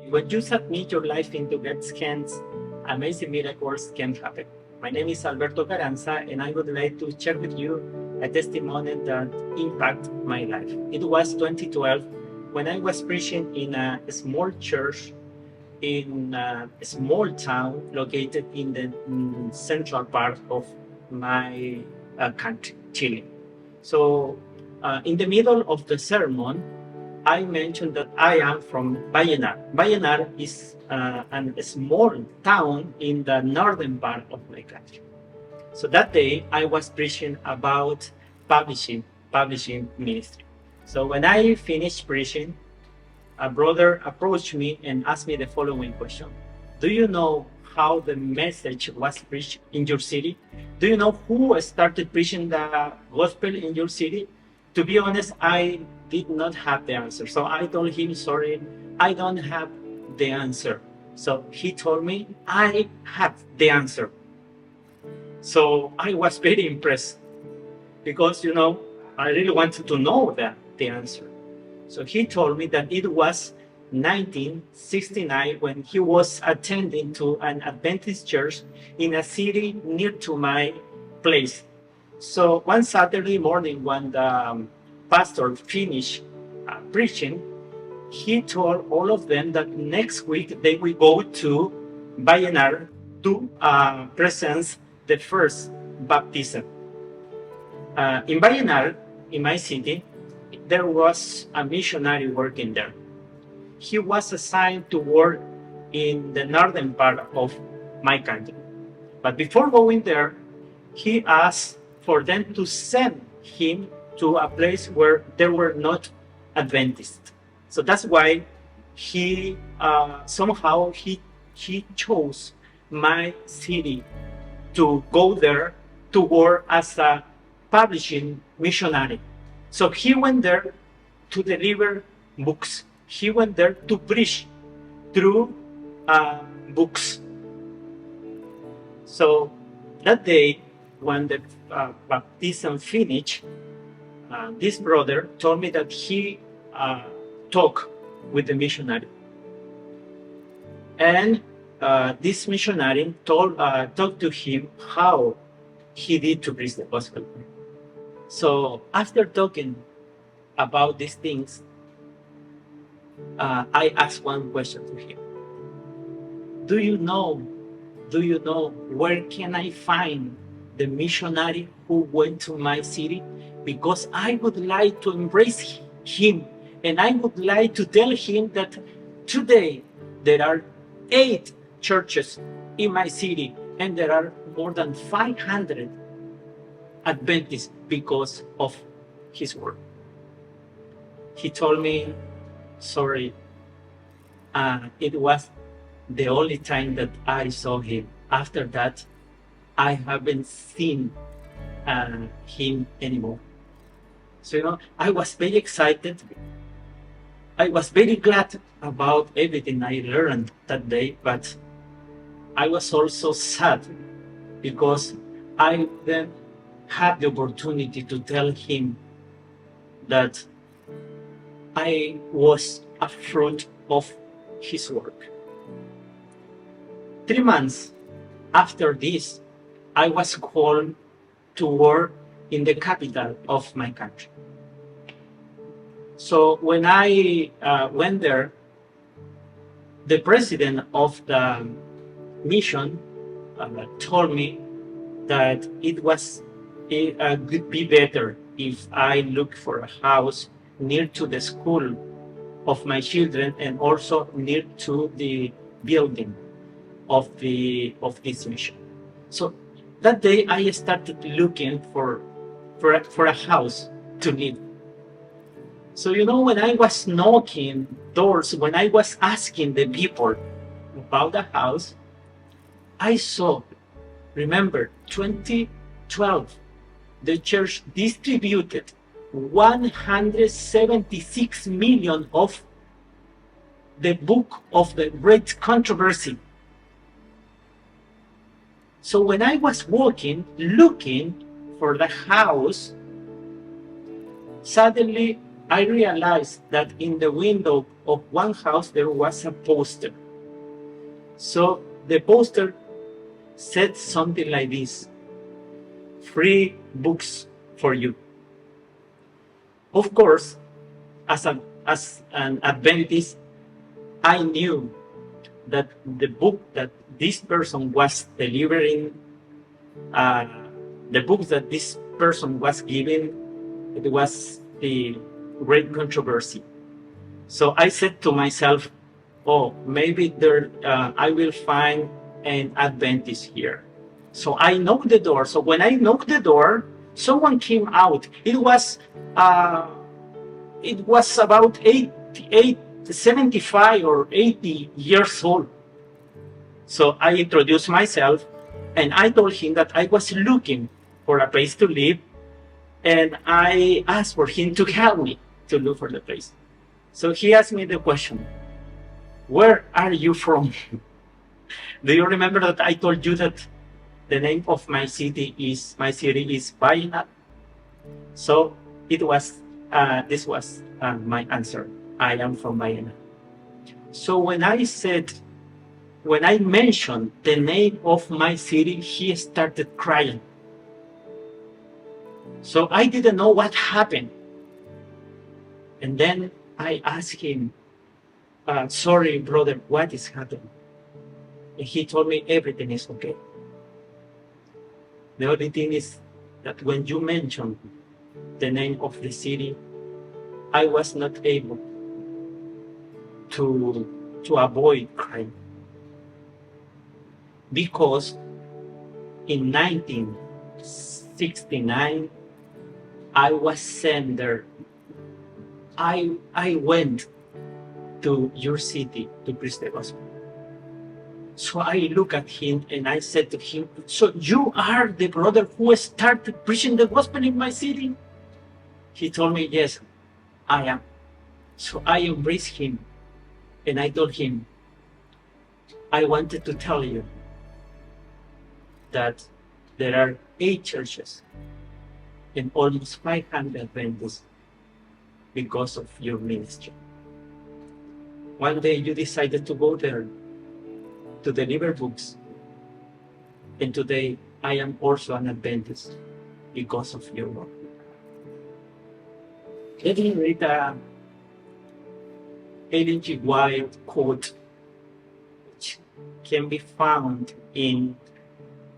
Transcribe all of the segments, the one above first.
When you submit your life into God's hands, amazing miracles can happen. My name is Alberto Ocaranza, and I would like to share with you a testimony that impacted my life. It was 2012 when I was preaching in a small church in a small town located in the central part of my country, Chile. So, in the middle of the sermon, I mentioned that I am from Vallenar. Vallenar is a small town in the northern part of my country. So that day, I was preaching about publishing ministry. So when I finished preaching, a brother approached me and asked me the following question. Do you know how the message was preached in your city? Do you know who started preaching the gospel in your city? To be honest, I did not have the answer. So I told him, sorry, I don't have the answer. So he told me, I have the answer. So I was very impressed because, I really wanted to know the answer. So he told me that it was 1969 when he was attending to an Adventist church in a city near to my place. So one Saturday morning when the pastor finished preaching, he told all of them that next week they will go to Vallenar to present the first baptism. In Vallenar, in my city, there was a missionary working there. He was assigned to work in the northern part of my country. But before going there, he asked for them to send him to a place where there were not Adventists. So that's why he somehow chose my city to go there to work as a publishing missionary. So he went there to deliver books. He went there to preach through books. So that day, when the baptism finished, this brother told me that he talked with the missionary. And this missionary talked to him how he did to preach the gospel. So after talking about these things, I asked one question to him. Do you know where can I find the missionary who went to my city? Because I would like to embrace him, and I would like to tell him that today there are 8 churches in my city, and there are more than 500 Adventists because of his work. He told me, sorry, it was the only time that I saw him. After that, I haven't seen him anymore. So, I was very excited. I was very glad about everything I learned that day, but I was also sad because I then had the opportunity to tell him that I was a fruit of his work. 3 months after this, I was called to work in the capital of my country. So when I went there, the president of the mission told me that it would be better if I look for a house near to the school of my children and also near to the building of this mission. So that day I started looking for a house to live. So when I was knocking doors, when I was asking the people about the house, I saw, remember, 2012, the church distributed 176 million of the book of the Great Controversy. So when I was walking, looking for the house, suddenly I realized that in the window of one house there was a poster. So the poster said something like this: free books for you. Of course, as an Adventist, I knew that the book that this person was delivering, uh, the book that this person was giving, it was the Great Controversy. So I said to myself, oh, maybe I will find an Adventist here. So I knocked the door. So when I knocked the door, someone came out. Uh, it was about 75 or 80 years old. So I introduced myself and I told him that I was looking for a place to live, and I asked for him to help me to look for the place. So he asked me the question, where are you from? Do you remember that I told you that the name of my city is Bayna? So this was my answer. I am from Bayna. So when I mentioned the name of my city, he started crying. So I didn't know what happened. And then I asked him, sorry, brother, what is happening? And he told me everything is okay. The only thing is that when you mentioned the name of the city, I was not able to avoid crying. Because in 1969, I was sent there. I went to your city to preach the gospel. So I looked at him and I said to him, so you are the brother who started preaching the gospel in my city? He told me, yes, I am. So I embraced him and I told him, I wanted to tell you that there are 8 churches and almost 500 Adventists because of your ministry. One day you decided to go there to deliver books, and today I am also an Adventist because of your work. Let me read a Ellen G. White quote, which can be found in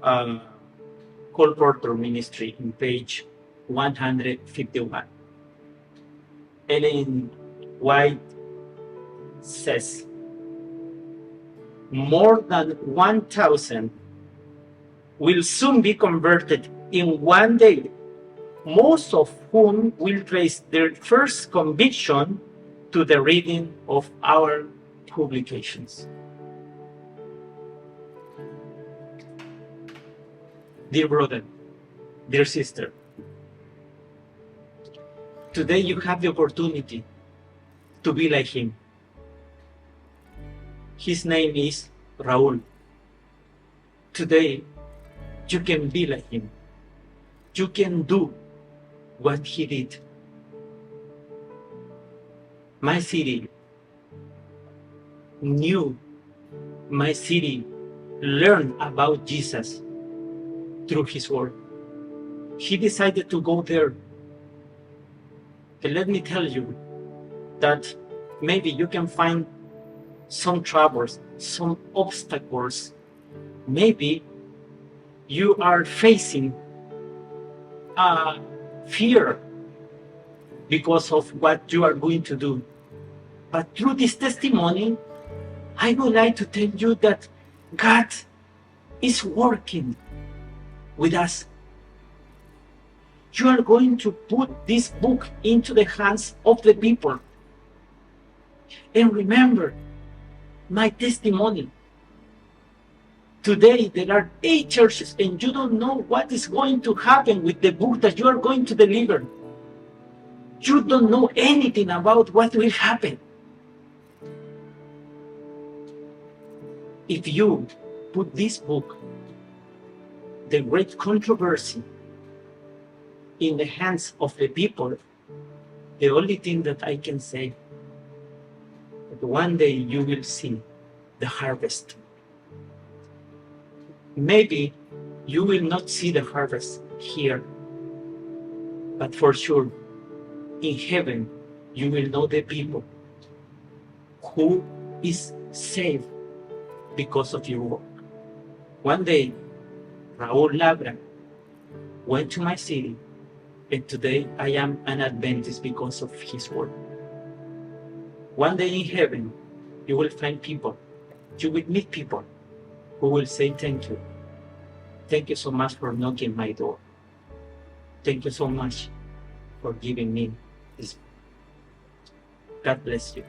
Cole Porter Ministry in page 151. Ellen White says, more than 1,000 will soon be converted in one day, most of whom will trace their first conviction to the reading of our publications. Dear brother, dear sister, today you have the opportunity to be like him. His name is Raul. Today, you can be like him. You can do what he did. My city knew, my city learned about Jesus through his word. He decided to go there. And let me tell you that maybe you can find some troubles, some obstacles. Maybe you are facing fear because of what you are going to do. But through this testimony, I would like to tell you that God is working with us. You are going to put this book into the hands of the people. And remember my testimony. Today there are 8 churches and you don't know what is going to happen with the book that you are going to deliver. You don't know anything about what will happen. If you put this book, The Great Controversy, in the hands of the people, The only thing that I can say, that one day you will see the harvest. Maybe you will not see the harvest here, but for sure, in heaven, you will know the people who is saved because of your work. One day, Raul Labra went to my city, and today I am an Adventist because of his work. One day in heaven, you will find people, you will meet people who will say thank you. Thank you so much for knocking my door. Thank you so much for giving me this. God bless you.